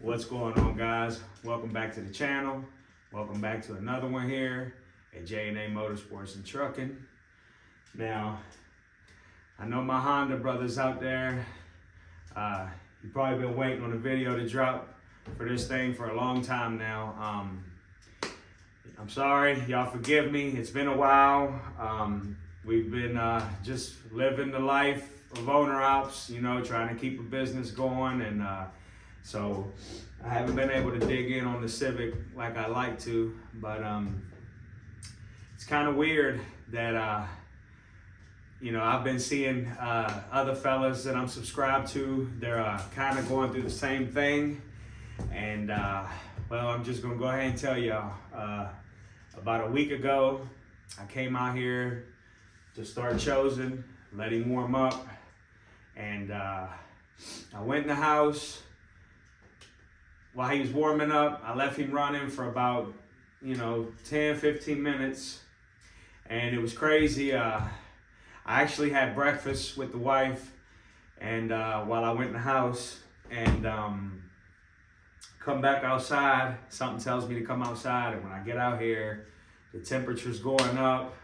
What's going on, guys? Welcome back to the channel. Welcome back to another one here at J&A Motorsports and Trucking. Now, I know my Honda brothers out there, you've probably been waiting on a video to drop for this thing for a long time now. I'm sorry, y'all forgive me. It's been a while. We've been just living the life of owner ops, you know, trying to keep a business going, and so I haven't been able to dig in on the Civic like I like to, but it's kind of weird that you know, I've been seeing other fellas that I'm subscribed to. They're kind of going through the same thing, and well, I'm just gonna go ahead and tell y'all. About a week ago, I came out here to start chosen, let him warm up, and I went in the house. While he was warming up, I left him running for about, 10, 15 minutes. And it was crazy. I actually had breakfast with the wife, and while I went in the house, and come back outside, something tells me to come outside. And when I get out here, the temperature's going up.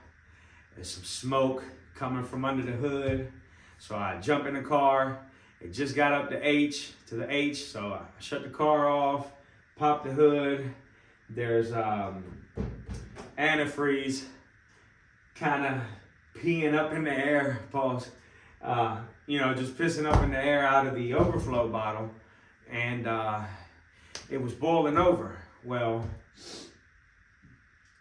There's some smoke coming from under the hood. So I jump in the car. It just got up to the H, so I shut the car off, pop the hood. There's antifreeze kind of peeing up in the air, pause. Just pissing up in the air out of the overflow bottle, and it was boiling over. Well,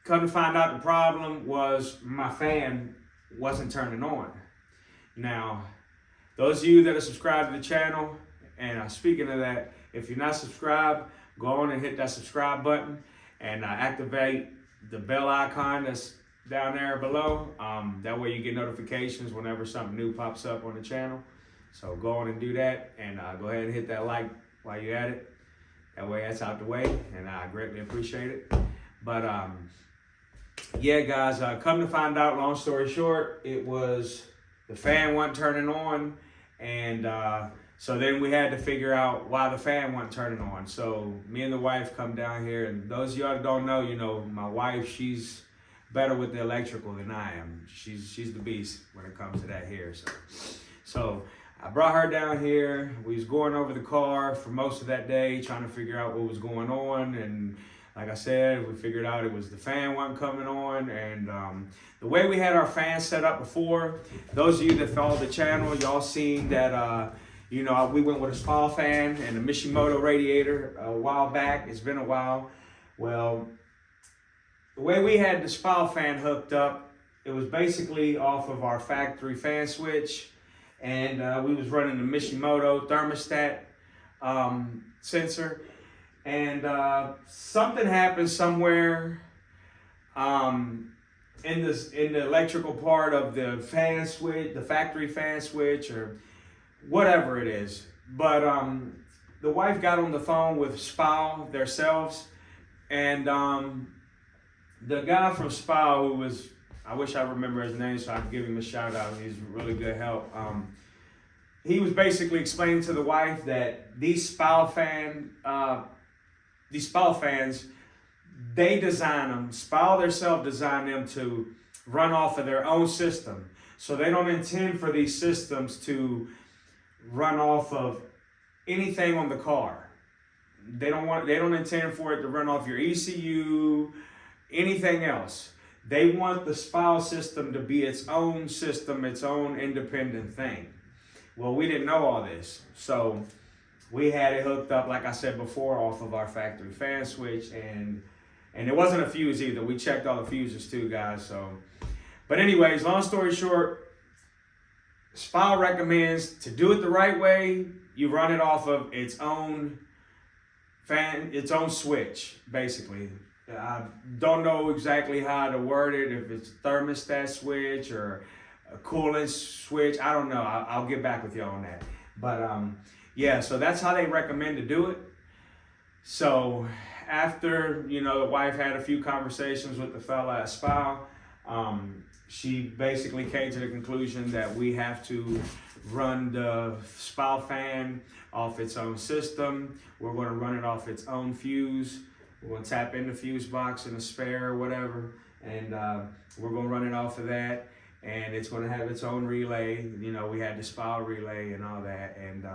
come to find out, the problem was my fan wasn't turning on. Now, those of you that are subscribed to the channel, and speaking of that, if you're not subscribed, go on and hit that subscribe button and activate the bell icon that's down there below. That way you get notifications whenever something new pops up on the channel. So go on and do that, and go ahead and hit that like while you're at it. That way that's out the way, and I greatly appreciate it. But yeah, guys, come to find out, long story short, it was the fan wasn't turning on, and so then we had to figure out why the fan wasn't turning on. So me and the wife come down here, and those of y'all that don't know, my wife, she's better with the electrical than I am. She's the beast when it comes to that here. So I brought her down here. We was going over the car for most of that day, trying to figure out what was going on. And like I said, we figured out it was the fan wasn't coming on. And the way we had our fan set up before, those of you that follow the channel, y'all seen that, we went with a Spal fan and a Mishimoto radiator a while back. It's been a while. Well, the way we had the Spal fan hooked up, it was basically off of our factory fan switch. And we was running the Mishimoto thermostat sensor. And something happened somewhere in the electrical part of the fan switch, the factory fan switch, or whatever it is. But the wife got on the phone with Spal themselves, and the guy from Spal, who was, I wish I remember his name so I could give him a shout out. He's really good help. He was basically explaining to the wife that these Spal fans, they design them. Spal themselves designed them to run off of their own system. So they don't intend for these systems to run off of anything on the car. They don't intend for it to run off your ECU, anything else. They want the Spal system to be its own system, its own independent thing. Well, we didn't know all this. So we had it hooked up, like I said before, off of our factory fan switch, and it wasn't a fuse either. We checked all the fuses too, guys. So, but anyways, long story short, Spal recommends to do it the right way. You run it off of its own fan, its own switch, basically. I don't know exactly how to word it, if it's a thermostat switch or a coolant switch. I don't know. I'll get back with you on that. But yeah, so that's how they recommend to do it. So after, the wife had a few conversations with the fella at Spal, she basically came to the conclusion that we have to run the Spal fan off its own system. We're going to run it off its own fuse. We're going to tap in the fuse box in a spare or whatever, and we're going to run it off of that. And it's going to have its own relay. You know, we had the Spal relay and all that. And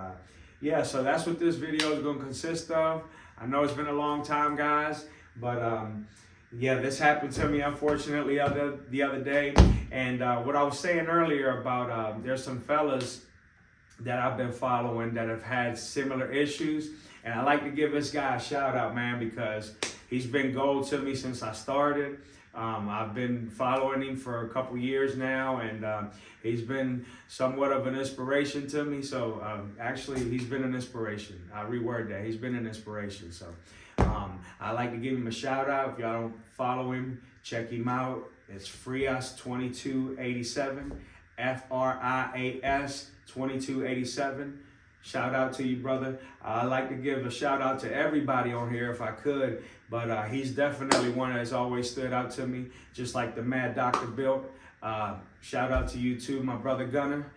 yeah, so that's what this video is going to consist of. I know it's been a long time, guys, but yeah, this happened to me, unfortunately, the other day. And what I was saying earlier about there's some fellas that I've been following that have had similar issues. And I like to give this guy a shout out, man, because he's been gold to me since I started. I've been following him for a couple years now, and he's been somewhat of an inspiration to me. So actually, he's been an inspiration. I reword that. He's been an inspiration. So I like to give him a shout out. If y'all don't follow him, check him out. It's Frias2287, Frias 2287. Shout out to you, brother. I like to give a shout out to everybody on here if I could, but he's definitely one that's always stood out to me, just like the Mad Doctor built. Shout out to you too, my brother Gunner.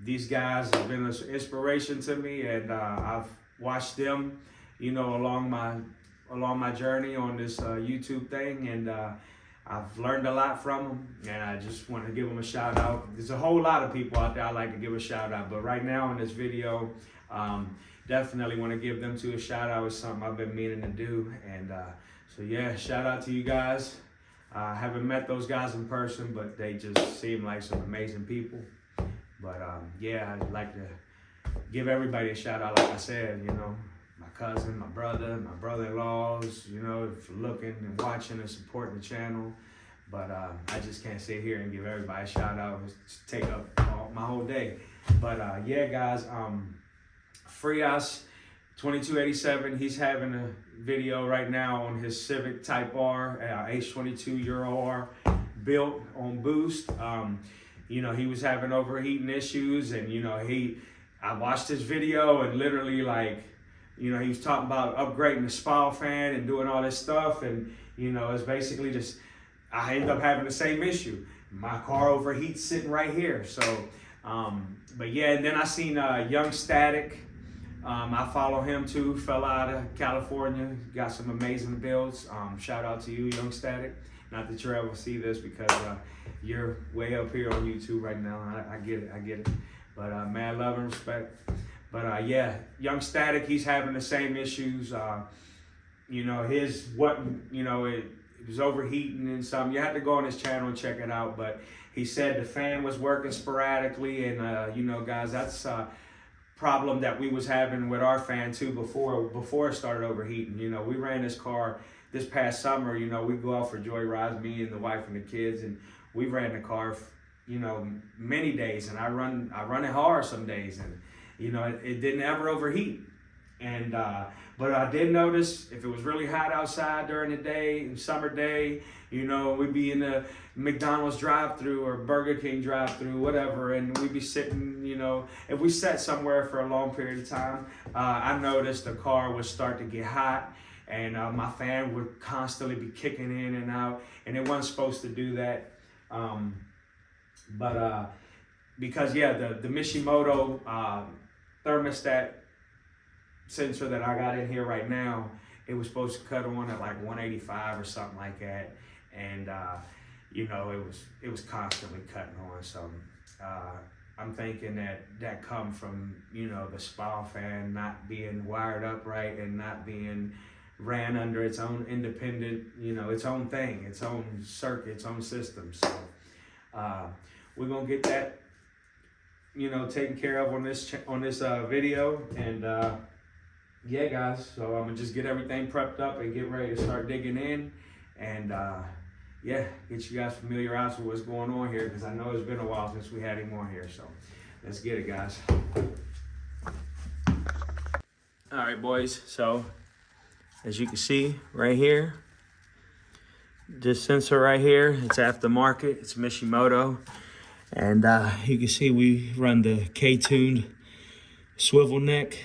These guys have been an inspiration to me, and I've watched them, you know, along my journey on this YouTube thing, and I've learned a lot from them, and I just want to give them a shout out. There's a whole lot of people out there I like to give a shout out, but right now in this video, definitely want to give them to a shout out. It's something I've been meaning to do, and so yeah, shout out to you guys. I haven't met those guys in person, but they just seem like some amazing people. But yeah, I'd like to give everybody a shout out, like I said, you know. My cousin, my brother, my brother-in-laws, you know, for looking and watching and supporting the channel. But I just can't sit here and give everybody a shout out. It's take up my whole day. But yeah, guys, Frias2287, he's having a video right now on his Civic Type R, H22 Euro R, built on Boost. You know, he was having overheating issues, and you know, I watched his video, and literally, like, you know, he was talking about upgrading the Spal fan and doing all this stuff, and you know, it's basically just, I ended up having the same issue. My car overheats sitting right here. So, but yeah, and then I seen Young Static. I follow him too, fella out of California, got some amazing builds. Shout out to you, Young Static. Not that you'll ever see this because you're way up here on YouTube right now. I get it. But mad love and respect. But yeah, Young Static, he's having the same issues. You know, it was overheating and something. You have to go on his channel and check it out. But he said the fan was working sporadically, and you know, guys, that's a problem that we was having with our fan too before it started overheating. You know, we ran this car this past summer. You know, we go out for joyrides, me and the wife and the kids, and we ran the car, you know, many days, and I run it hard some days, and you know, it didn't ever overheat. And but I did notice if it was really hot outside during the day, summer day, you know, we'd be in the McDonald's drive-through or Burger King drive-through, whatever, and we'd be sitting, you know, if we sat somewhere for a long period of time, I noticed the car would start to get hot, and my fan would constantly be kicking in and out, and it wasn't supposed to do that. Because yeah, the Mishimoto thermostat sensor that I got in here right now, it was supposed to cut on at like 185 or something like that, and you know, it was constantly cutting on. So I'm thinking that come from, you know, the Spal fan not being wired up right and not being ran under its own independent, you know, its own thing, its own circuit, its own system. So we're gonna get that, you know, taken care of on this video. And yeah, guys, so I'm gonna just get everything prepped up and get ready to start digging in, and yeah, get you guys familiarized with what's going on here, because I know it's been a while since we had him on here. So let's get it, guys. All right, boys, so as you can see right here, this sensor right here, it's aftermarket, it's Mishimoto. And you can see we run the K20 swivel neck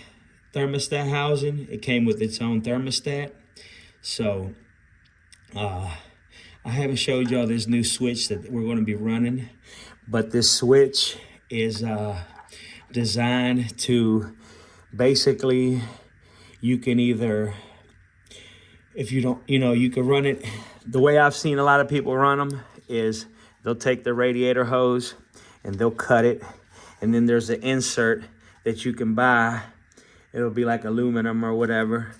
thermostat housing. It came with its own thermostat. So I I haven't showed y'all this new switch that we're going to be running, but this switch is designed to basically, you can either, if you don't, you can run it. The way I've seen a lot of people run them is they'll take the radiator hose and they'll cut it. And then there's an insert that you can buy. It'll be like aluminum or whatever.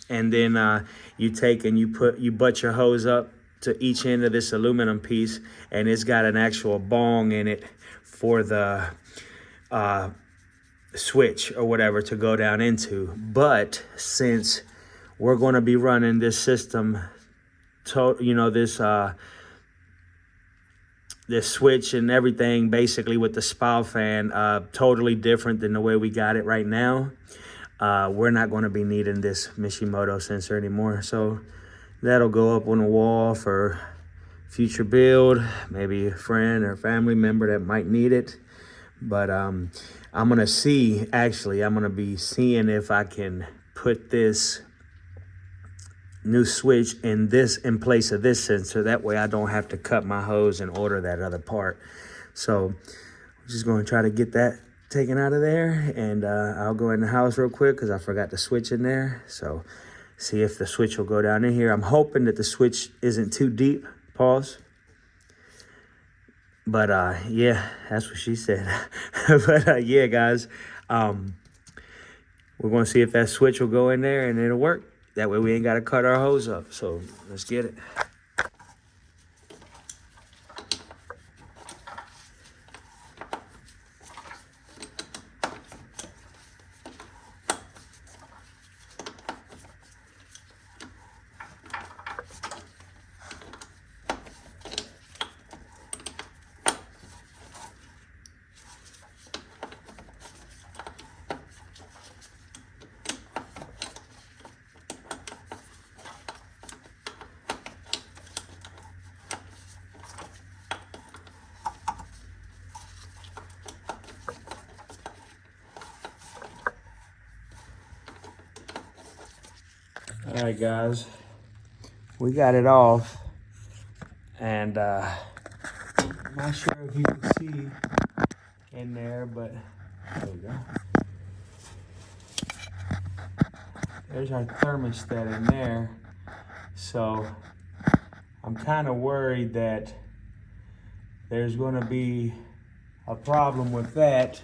And then you take and you butt your hose up to each end of this aluminum piece, and it's got an actual bong in it for the switch or whatever to go down into. But since we're going to be running this system, this switch and everything basically with the Spal fan, totally different than the way we got it right now. We're not going to be needing this Mishimoto sensor anymore. So that'll go up on the wall for future build, maybe a friend or family member that might need it. But I'm going to be seeing if I can put this new switch in place of this sensor. That way I don't have to cut my hose and order that other part. So I'm just going to try to get that taken out of there, and I'll go in the house real quick because I forgot the switch in there. So see if the switch will go down in here. I'm hoping that the switch isn't too deep. Pause. But yeah, that's what she said. But yeah, guys, we're going to see if that switch will go in there and it'll work. That way we ain't got to cut our hose up. So let's get it. All right, guys, we got it off, and I'm not sure if you can see in there, but there we go. There's our thermostat in there. So I'm kind of worried that there's going to be a problem with that,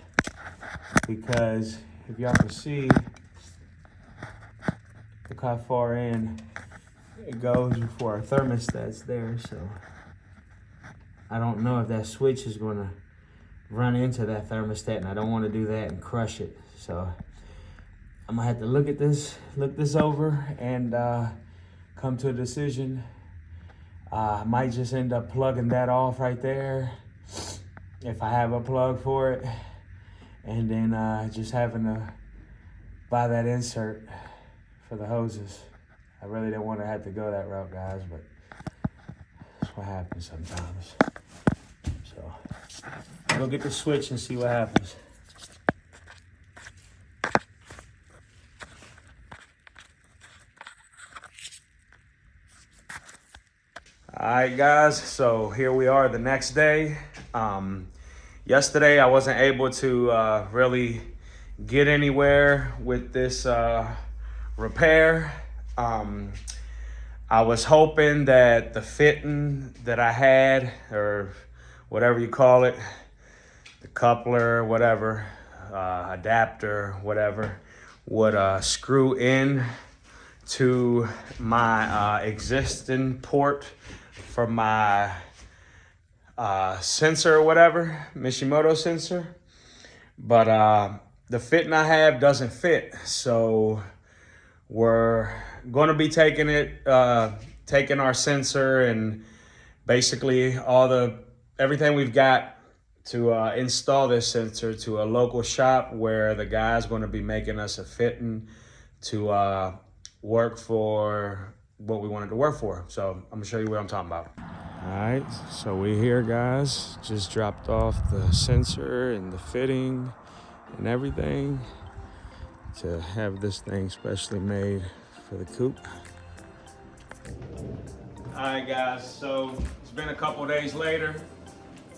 because if y'all can see, look how far in it goes before our thermostat's there. So I don't know if that switch is going to run into that thermostat, and I don't want to do that and crush it. So I'm gonna have to look this over, and come to a decision. I might just end up plugging that off right there if I have a plug for it, and then just having to buy that insert for the hoses. I really didn't want to have to go that route, guys, but that's what happens sometimes. So go get the switch and see what happens. All right, guys, so here we are the next day. Yesterday I wasn't able to really get anywhere with this repair. I was hoping that the fitting that I had, or whatever you call it, the coupler, whatever, adapter, whatever, would screw in to my existing port for my sensor or whatever, Mishimoto sensor. But the fitting I have doesn't fit. So we're going to be taking our sensor and basically everything we've got to install this sensor to a local shop where the guy's going to be making us a fitting to work for what we wanted to work for. So I'm gonna show you what I'm talking about. All right, so we're here, guys. Just dropped off the sensor and the fitting and everything to have this thing specially made for the coupe. All Alright guys, so it's been a couple days later.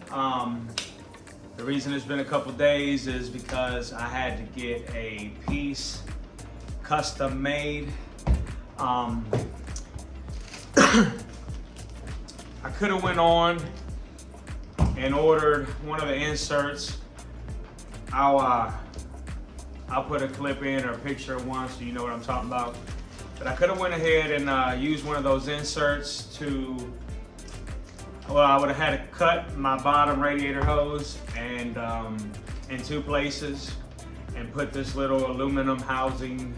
The reason it's been a couple days is because I had to get a piece custom made. I could have went on and ordered one of the inserts. I'll put a clip in or a picture of one so you know what I'm talking about. But I could have went ahead and used one of those inserts to, well, I would have had to cut my bottom radiator hose and in two places and put this little aluminum housing,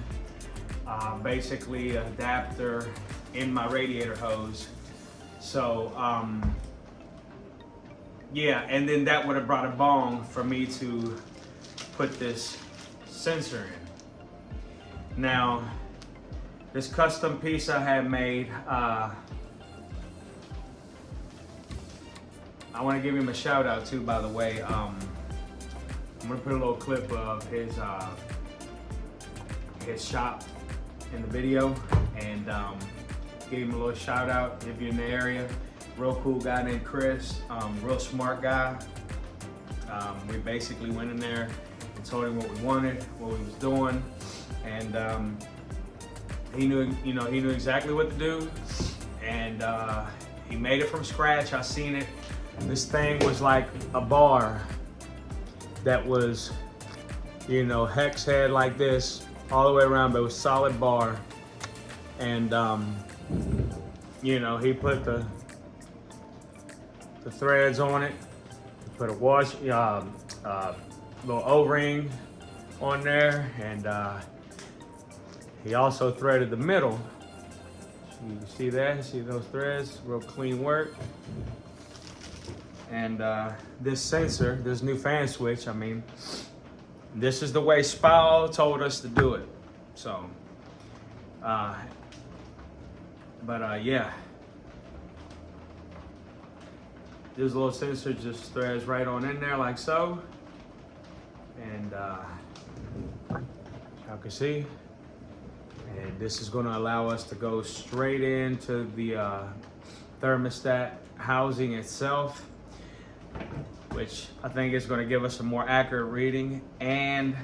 basically adapter in my radiator hose. So yeah, and then that would have brought a bong for me to put this sensor in. Now, this custom piece I had made, I want to give him a shout out too, by the way. I'm gonna put a little clip of his shop in the video and give him a little shout out if you're in the area. Real cool guy named Chris, real smart guy. We basically went in there and told him what we wanted, what we was doing, and he knew exactly what to do, and he made it from scratch. I seen it. This thing was like a bar that was, hex head like this all the way around, but it was solid bar. And he put the threads on it, put a wash, little O-ring on there, and he also threaded the middle. So you can see that, see those threads, real clean work. And this sensor, this new fan switch, this is the way Spal told us to do it. So, yeah. This little sensor just threads right on in there like so. And y'all can see. And this is gonna allow us to go straight into the thermostat housing itself, which I think is gonna give us a more accurate reading. And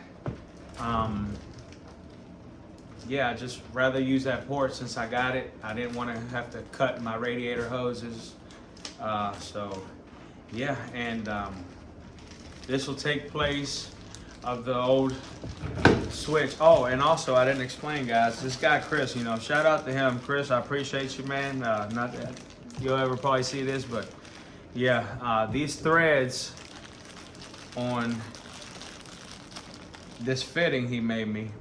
yeah, I just rather use that port since I got it. I didn't wanna have to cut my radiator hoses. So yeah, and this will take place of the old switch. Oh, and also I didn't explain, guys, this guy Chris, shout out to him. Chris, I appreciate you, man. Not that you'll ever probably see this, but yeah, these threads on this fitting he made me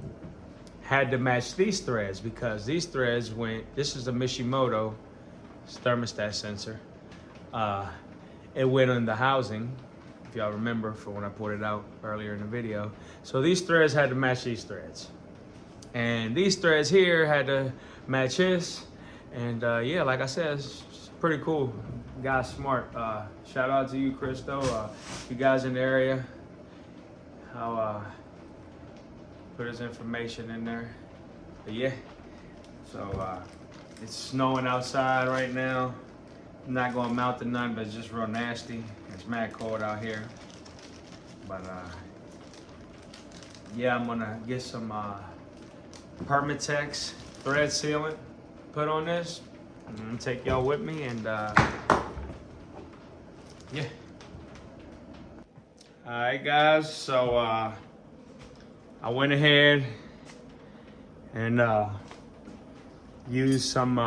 had to match these threads, because these threads this is a Mishimoto thermostat sensor. It went on the housing, if y'all remember, for when I put it out earlier in the video. So these threads had to match these threads. And these threads here had to match his. And yeah, like I said, it's pretty cool. Guy's smart. Shout out to you, Chris, though. You guys in the area, I'll put his information in there. But yeah, so it's snowing outside right now. I'm not gonna mount to none, but it's just real nasty. It's mad cold out here. But yeah, I'm gonna get some Permatex thread sealant put on this. I'm gonna take y'all with me, and yeah. All right, guys, so I went ahead and used some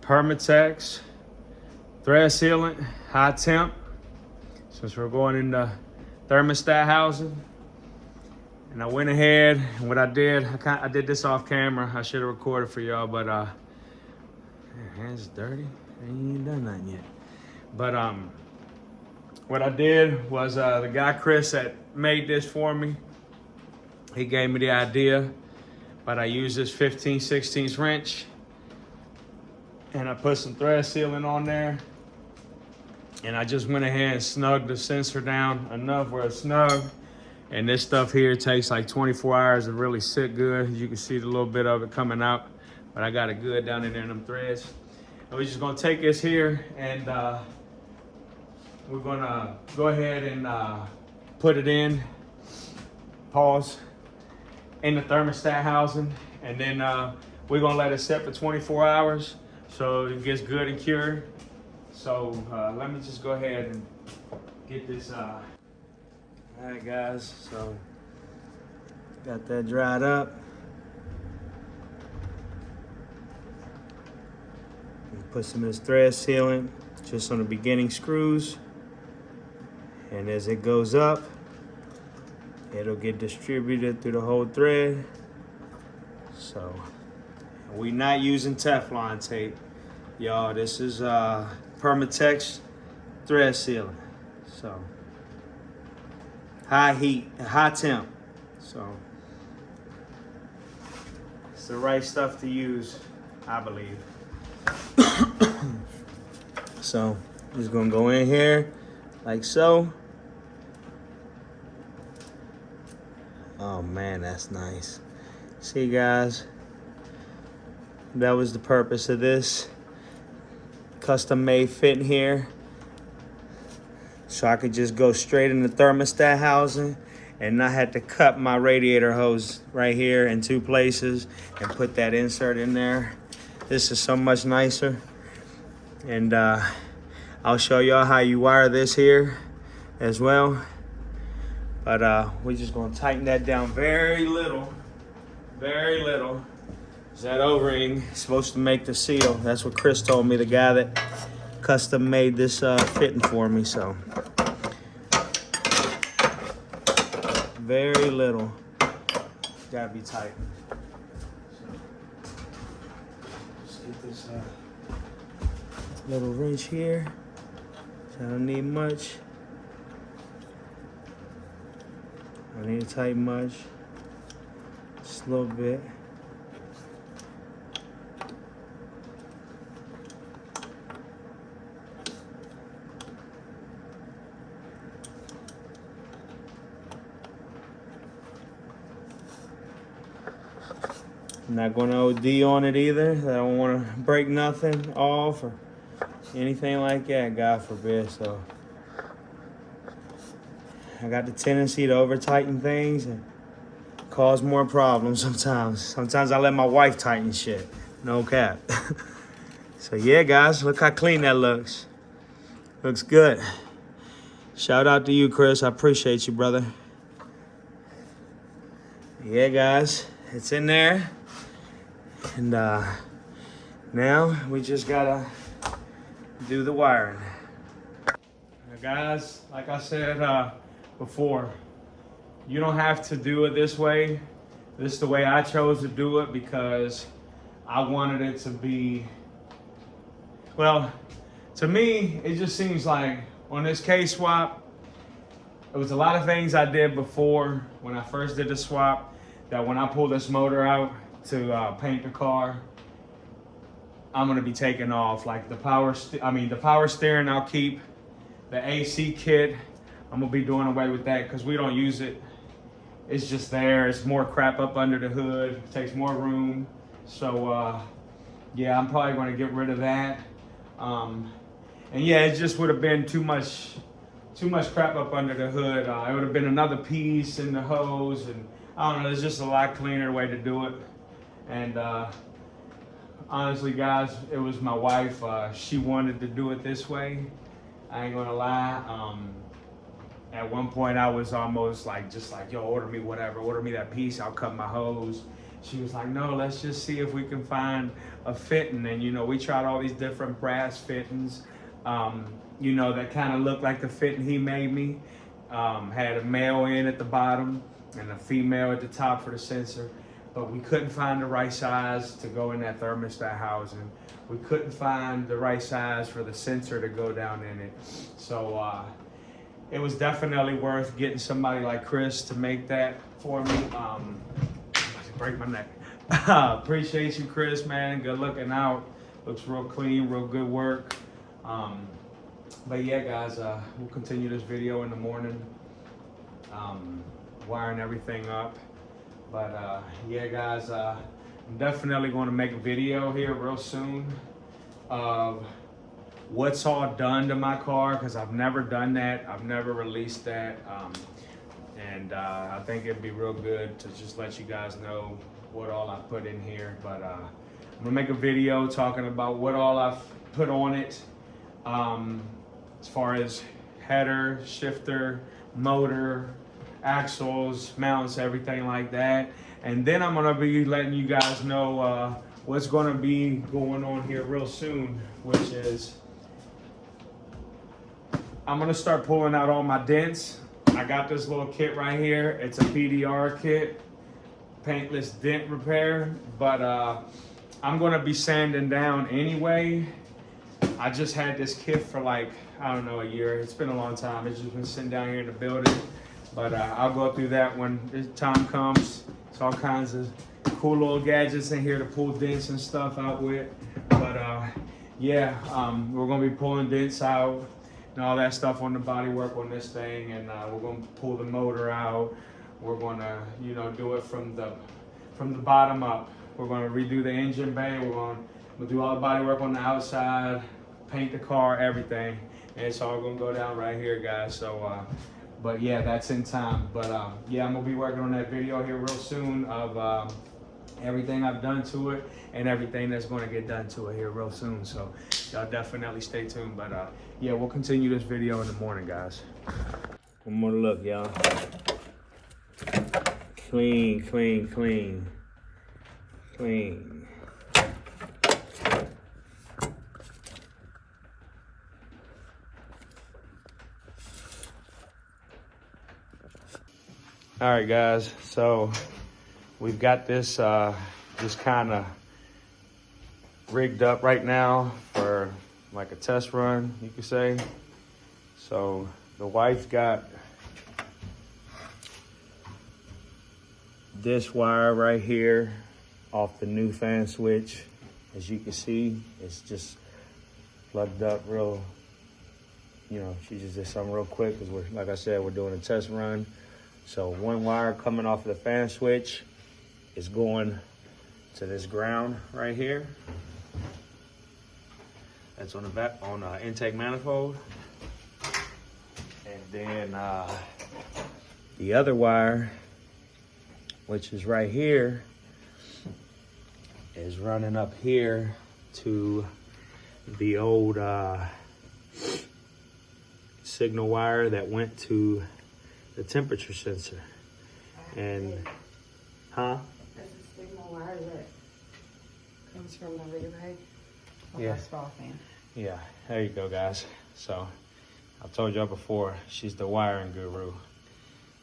Permatex thread sealant, high temp, since we're going into thermostat housing. And I went ahead, and what I did, I did this off camera. I should have recorded for y'all, but hands dirty. I ain't even done nothing yet. But what I did was the guy Chris that made this for me, he gave me the idea, but I used this 15/16 wrench, and I put some thread sealant on there, and I just went ahead and snugged the sensor down enough where it's snug. And this stuff here takes like 24 hours to really sit good. You can see the little bit of it coming out, but I got it good down in there in them threads. we're just gonna take this here and we're gonna go ahead and put it in, pause, in the thermostat housing, and then we're gonna let it set for 24 hours so it gets good and cured. So let me just go ahead and get this. All right, guys, so got that dried up. Put some of this thread sealant just on the beginning screws, and as it goes up, it'll get distributed through the whole thread. So we're not using Teflon tape, y'all. This is Permatex thread sealant. So high heat, high temp. So it's the right stuff to use, I believe. So just gonna go in here like so. Oh man, that's nice. See, guys, that was the purpose of this custom made fit here, so I could just go straight in the thermostat housing and not have to cut my radiator hose right here in 2 places and put that insert in there. This is so much nicer. And I'll show y'all how you wire this here as well. But we're just gonna tighten that down very little, very little. That O-ring is supposed to make the seal. That's what Chris told me, the guy that custom made this fitting for me. So very little, gotta be tight. So just get this little wrench here. So I don't need much. I don't need to tighten much. Just a little bit. I'm not going to OD on it either. I don't want to break nothing off or anything like that, God forbid. So I got the tendency to over tighten things and cause more problems sometimes. Sometimes I let my wife tighten shit. No cap. So yeah, guys, look how clean that looks. Looks good. Shout out to you, Chris. I appreciate you, brother. Yeah, guys, it's in there. And now we just gotta do the wiring. Now, guys, like I said before, you don't have to do it this way. This is the way I chose to do it because I wanted it to be, well, to me, it just seems like on this case swap, there was a lot of things I did before when I first did the swap that when I pull this motor out to paint the car, I'm gonna be taking off. Like the power steering I'll keep. The AC kit, I'm gonna be doing away with that because we don't use it. It's just there. It's more crap up under the hood. It takes more room. So yeah, I'm probably gonna get rid of that. And yeah, it just would have been too much crap up under the hood. It would have been another piece in the hose, and I don't know. There's just a lot cleaner way to do it. And honestly, guys, it was my wife. She wanted to do it this way. I ain't gonna lie. At one point, I was almost like, yo, order me whatever. Order me that piece. I'll cut my hose. She was like, no, let's just see if we can find a fitting. And, you know, we tried all these different brass fittings, you know, that kind of looked like the fitting he made me. Had a male end at the bottom and a female at the top for the sensor. But we couldn't find the right size to go in that thermostat housing. We couldn't find the right size for the sensor to go down in it. So it was definitely worth getting somebody like Chris to make that for me. I'm about to break my neck. Appreciate you, Chris, man. Good looking out. Looks real clean, real good work. But yeah, guys, we'll continue this video in the morning, wiring everything up. But yeah, guys, I'm definitely going to make a video here real soon of what's all done to my car, because I've never done that. I've never released that. I think it'd be real good to just let you guys know what all I put in here. But I'm gonna make a video talking about what all I've put on it, as far as header, shifter, motor, axles, mounts, everything like that. And then I'm gonna be letting you guys know what's gonna be going on here real soon, which is I'm gonna start pulling out all my dents. I got this little kit right here. It's a PDR kit, paintless dent repair, but I'm gonna be sanding down anyway. I just had this kit for like, I don't know, a year. It's been a long time. It's just been sitting down here in the building, but I'll go through that when the time comes. It's all kinds of cool little gadgets in here to pull dents and stuff out with. But yeah, we're gonna be pulling dents out and all that stuff on the bodywork on this thing, and we're gonna pull the motor out. We're gonna, you know, do it from the bottom up. We're gonna redo the engine bay. We'll do all the bodywork on the outside, paint the car, everything, and it's all gonna go down right here, guys. So, but yeah, that's in time. But yeah, I'm gonna be working on that video here real soon of everything I've done to it and everything that's gonna get done to it here real soon. So y'all definitely stay tuned. But yeah, we'll continue this video in the morning, guys. One more look, y'all. Clean, clean, clean, clean. All right, guys, so we've got this just kind of rigged up right now for like a test run, you could say. So the wife's got this wire right here off the new fan switch. As you can see, it's just plugged up real, you know, she just did something real quick because we're, like I said, we're doing a test run. So one wire coming off the fan switch is going to this ground right here. That's on the back, on intake manifold. And then the other wire, which is right here, is running up here to the old signal wire that went to the temperature sensor. And that's a signal wire that comes from the relay of yeah. the Spal fan. Yeah, there you go, guys. So I told y'all before, she's the wiring guru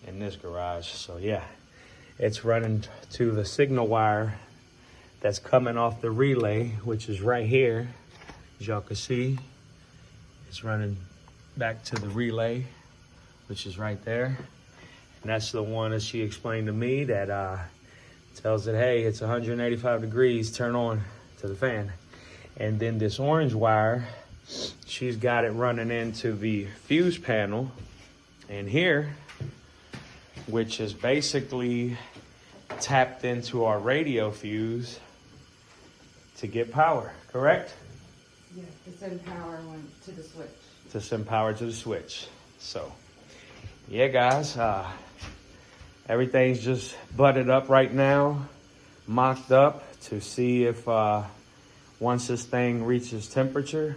in this garage. So yeah, it's running to the signal wire that's coming off the relay, which is right here. As y'all can see, it's running back to the relay, which is right there. And that's the one that she explained to me that tells it, hey, it's 185 degrees, turn on to the fan. And then this orange wire, she's got it running into the fuse panel in here, which is basically tapped into our radio fuse to get power, correct? Yeah, to send power to the switch. To send power to the switch. So, yeah, guys, everything's just butted up right now, mocked up to see if once this thing reaches temperature,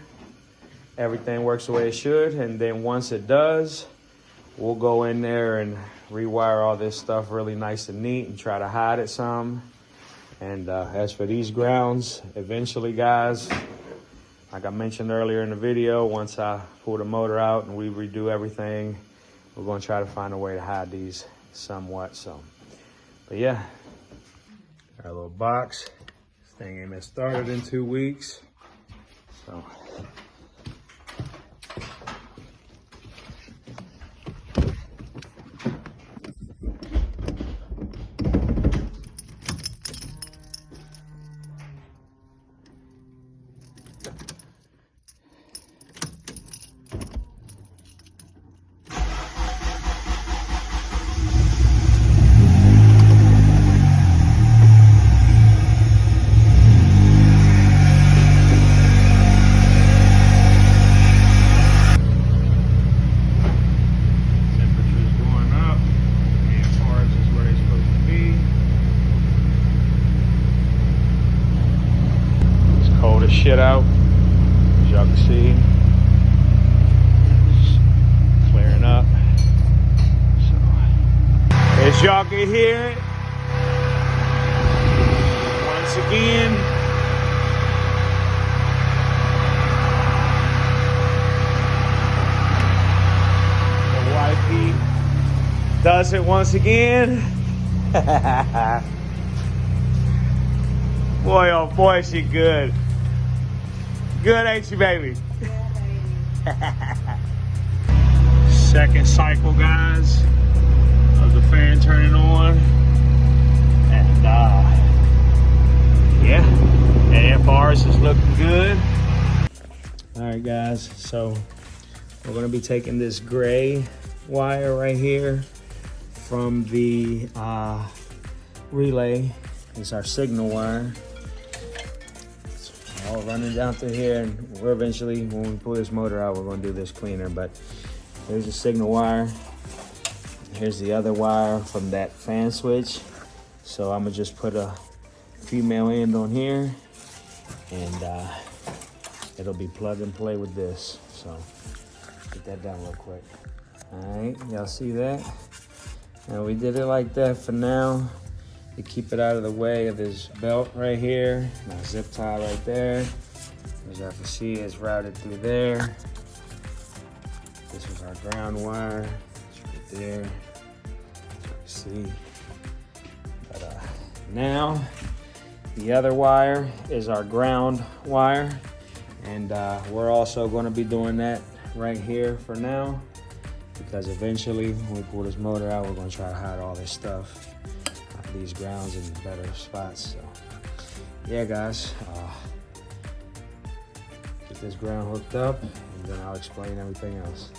everything works the way it should. And then once it does, we'll go in there and rewire all this stuff really nice and neat and try to hide it some. And as for these grounds, eventually, guys, like I mentioned earlier in the video, once I pull the motor out and we redo everything, we're going to try to find a way to hide these somewhat. So, but yeah, our little box. This thing ain't been started in 2 weeks. So. shit out. As y'all can see, it's clearing up. So, as y'all can hear it, once again, the wifey does it once again. Boy, oh boy, she good. Good, ain't she, baby? Yeah, Second cycle, guys, of the fan turning on. And yeah, AFRs is looking good. All right, guys, so we're gonna be taking this gray wire right here from the relay. It's our signal wire. It's all running down through here, and we're eventually, when we pull this motor out, we're gonna do this cleaner. But here's the signal wire. Here's the other wire from that fan switch. So I'm gonna just put a female end on here, and it'll be plug and play with this. So get that down real quick. All right, y'all see that? Now we did it like that for now to keep it out of the way of this belt right here. Now zip tie right there. As y'all can see, it's routed through there. This is our ground wire. It's right there. As you can see. But now the other wire is our ground wire, and we're also going to be doing that right here for now, because eventually when we pull this motor out, we're going to try to hide all this stuff, these grounds in better spots. So yeah, guys, get this ground hooked up, and then I'll explain everything else.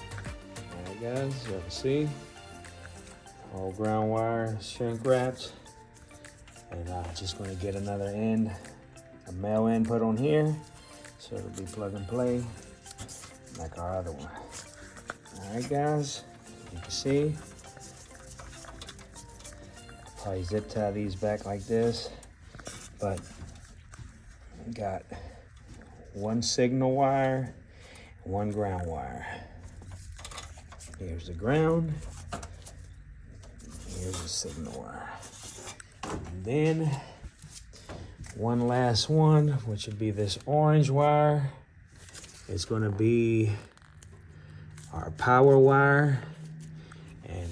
All right, guys, you can see all ground wire shrink wrapped, and just going to get another end, a male end put on here, so it'll be plug and play like our other one. All right, guys, you can see, probably zip tie these back like this, but we got one signal wire, one ground wire. Here's the ground, here's the signal wire. And then one last one, which would be this orange wire. It's gonna be our power wire. And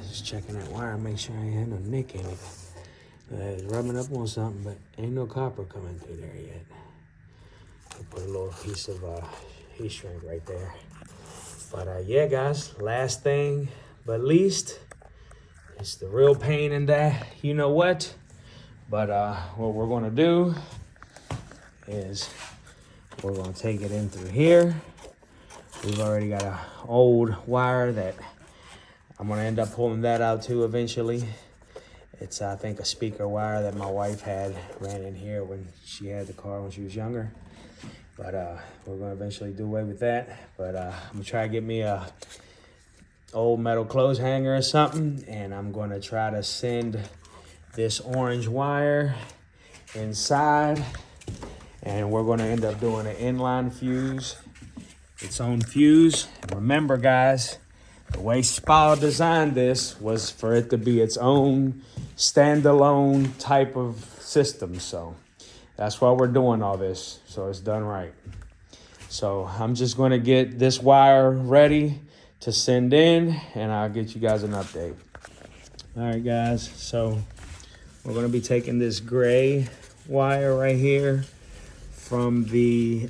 just checking that wire, make sure I ain't had no nick in it. It's rubbing up on something, but ain't no copper coming through there yet. I'll put a little piece of heat shrink right there. But yeah, guys, last thing but least, it's the real pain in that, you know what? But what we're gonna do is we're gonna take it in through here. We've already got an old wire that I'm gonna end up pulling that out too eventually. It's, I think, a speaker wire that my wife had ran in here when she had the car when she was younger. But we're gonna eventually do away with that. But I'm gonna try to get me a old metal clothes hanger or something, and I'm gonna try to send this orange wire inside, and we're gonna end up doing an inline fuse, its own fuse. And remember, guys, the way Spal designed this was for it to be its own standalone type of system. So that's why we're doing all this, so it's done right. So I'm just gonna get this wire ready to send in, and I'll get you guys an update. All right, guys, so we're gonna be taking this gray wire right here from the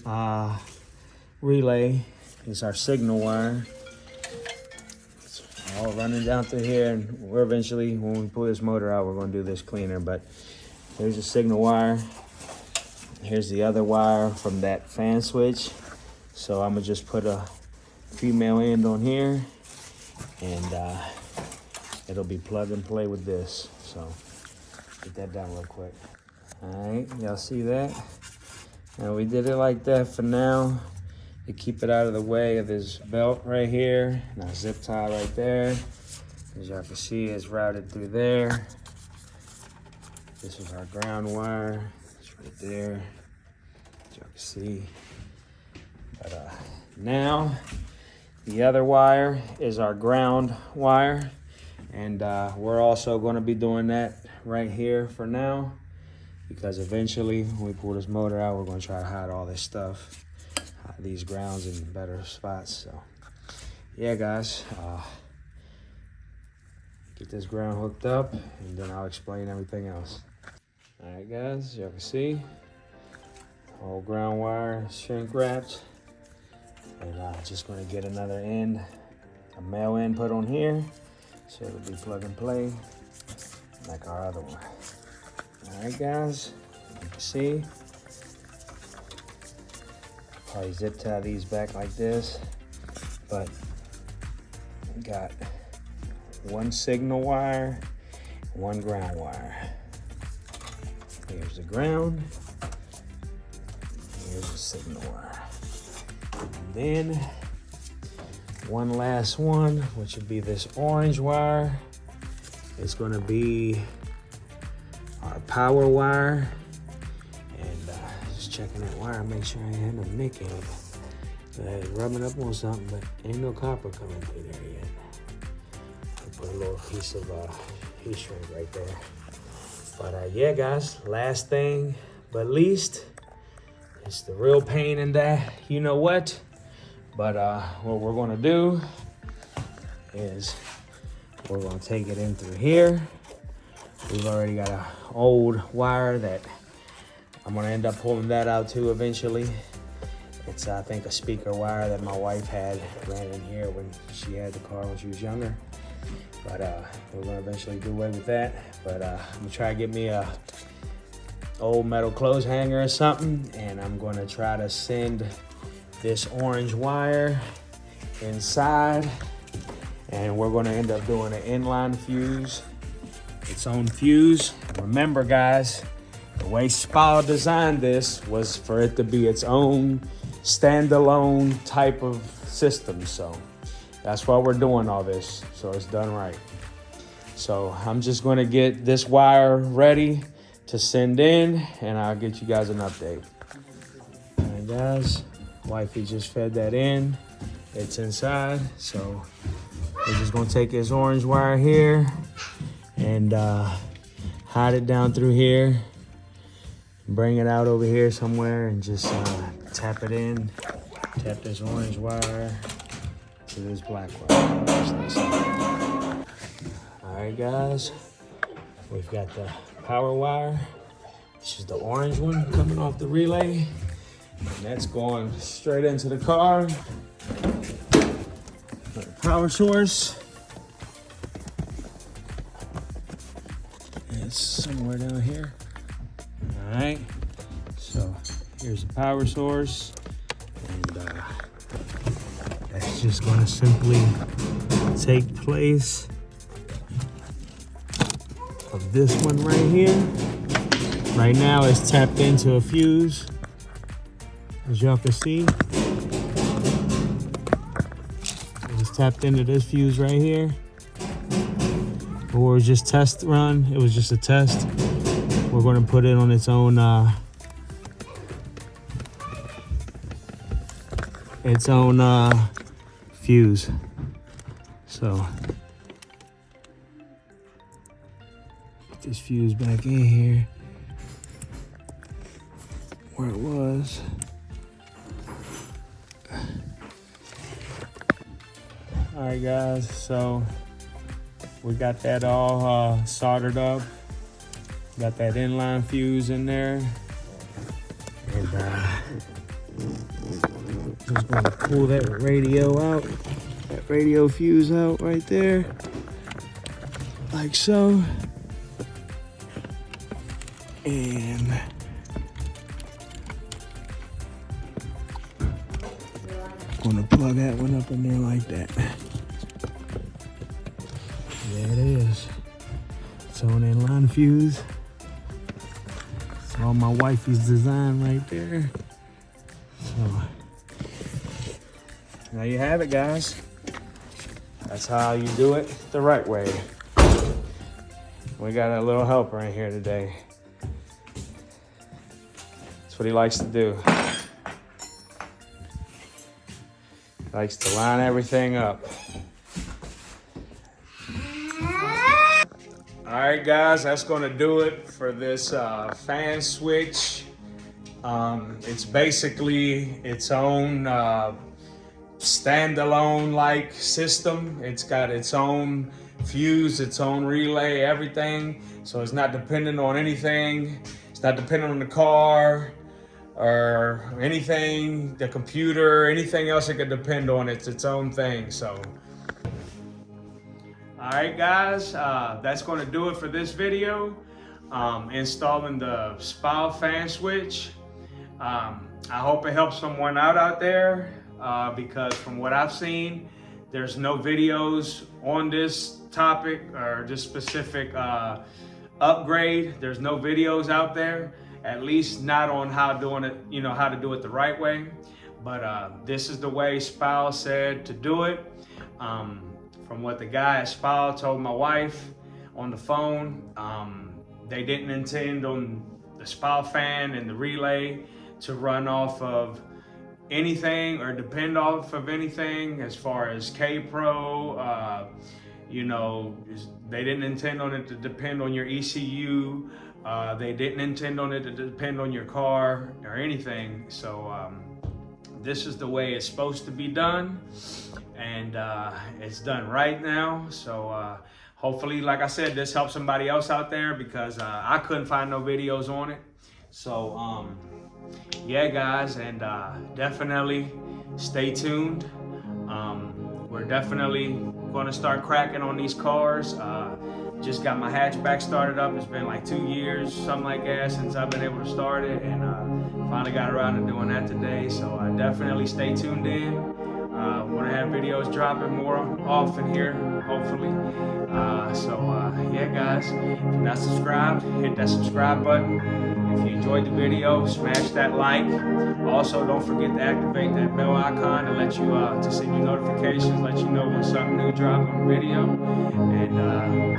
relay. It's our signal wire. It's all running down through here, and we're eventually, when we pull this motor out, we're gonna do this cleaner. But here's the signal wire. Here's the other wire from that fan switch. So I'm gonna just put a female end on here, and it'll be plug and play with this. So get that down real quick. All right, y'all see that? Now we did it like that for now to keep it out of the way of this belt right here. Now zip tie right there. As y'all can see, it's routed through there. This is our ground wire. It's right there. As y'all can see. But now the other wire is our ground wire, and we're also going to be doing that right here for now, because eventually when we pull this motor out, we're going to try to hide all this stuff, hide these grounds in better spots. So yeah, guys, get this ground hooked up, and then I'll explain everything else. All right, guys, y'all can see whole ground wire shrink wrapped, and just going to get another end, a male end put on here, so it'll be plug and play like our other one. All right, guys, you can see, probably zip tie these back like this, but we got one signal wire, one ground wire. Here's the ground, here's the signal wire. And then one last one, which would be this orange wire. It's gonna be our power wire. And just checking that wire, make sure I ain't had no nick in it. So it's rubbing up on something, but ain't no copper coming through there yet. I'll put a little piece of heat shrink right there. But yeah, guys, last thing but least, it's the real pain in that, you know what? But what we're gonna do is we're gonna take it in through here. We've already got an old wire that I'm gonna end up pulling that out too eventually. It's, I think, a speaker wire that my wife had ran in here when she had the car when she was younger. But we're gonna eventually do away with that. But I'm gonna try to get me a old metal clothes hanger or something, and I'm gonna try to send this orange wire inside, and we're gonna end up doing an inline fuse, its own fuse. Remember, guys, the way Spal designed this was for it to be its own standalone type of system. So that's why we're doing all this, so it's done right. So I'm just gonna get this wire ready to send in, and I'll get you guys an update. All right, guys, wifey just fed that in. It's inside, so we're just gonna take this orange wire here and hide it down through here, bring it out over here somewhere, and just tap it in, tap this orange wire to this black wire. All right, guys, we've got the power wire. This is the orange one coming off the relay, and that's going straight into the car. The power source. It's somewhere down here. All right, so here's the power source, and that's just going to simply take place of this one right here. Right now it's tapped into a fuse, as y'all can see. It's tapped into this fuse right here. Or just test run, it was just a test. We're going to put it on its own fuse. So put this fuse back in here where it was. All right, guys, so we got that all soldered up. Got that inline fuse in there. And just gonna pull that radio out, that radio fuse out right there, like so. And gonna plug that one up in there like that. There it is. It's on inline fuse. It's all my wifey's design right there. So there you have it, guys. That's how you do it the right way. We got a little helper in here today. It's That's what he likes to do. He likes to line everything up. All right, guys, that's gonna do it for this fan switch. It's basically its own standalone like system. It's got its own fuse, its own relay, everything. So it's not dependent on anything. It's not dependent on the car or anything, the computer, anything else it could depend on. It's its own thing. So, all right, guys, that's going to do it for this video. Installing the Spal fan switch. I hope it helps someone out there, because from what I've seen, there's no videos on this topic or this specific upgrade. There's no videos out there, at least not on how doing it, how to do it the right way. But this is the way Spal said to do it. From what the guy at Spal told my wife on the phone, they didn't intend on the Spal fan and the relay to run off of anything or depend off of anything as far as K-Pro. They didn't intend on it to depend on your ECU. They didn't intend on it to depend on your car or anything. So this is the way it's supposed to be done, and it's done right now. So hopefully, like I said, this helps somebody else out there, because I couldn't find no videos on it. So yeah, guys, and definitely stay tuned. We're definitely going to start cracking on these cars. Just got my hatchback started up. It's been like 2 years, something like that, since I've been able to start it, and finally got around to doing that today. So definitely stay tuned in. We're gonna have videos dropping more often here, hopefully. Yeah, guys, if you're not subscribed, hit that subscribe button. If you enjoyed the video, smash that like. Also, don't forget to activate that bell icon to let you to send you notifications, let you know when something new drops on the video. And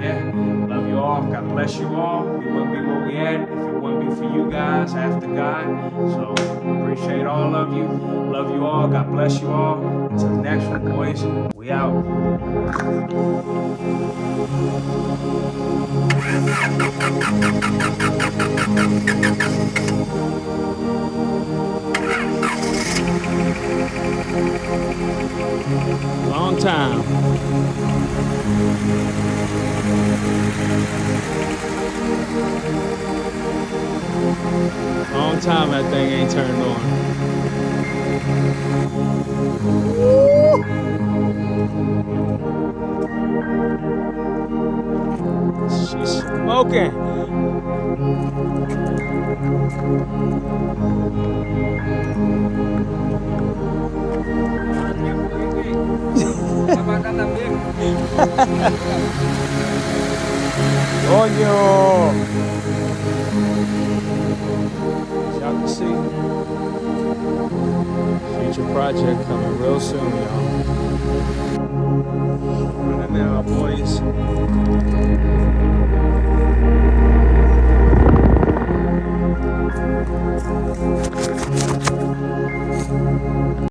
yeah, love you all. God bless you all. We wouldn't be where we at if it wouldn't be for you guys after God. So appreciate all of you. Love you all. God bless you all. Until the next one, boys. We out. Long time. Long time that thing ain't turned on. She's smoking. Coño! As y'all can see, future project coming real soon, y'all. Running now, boys.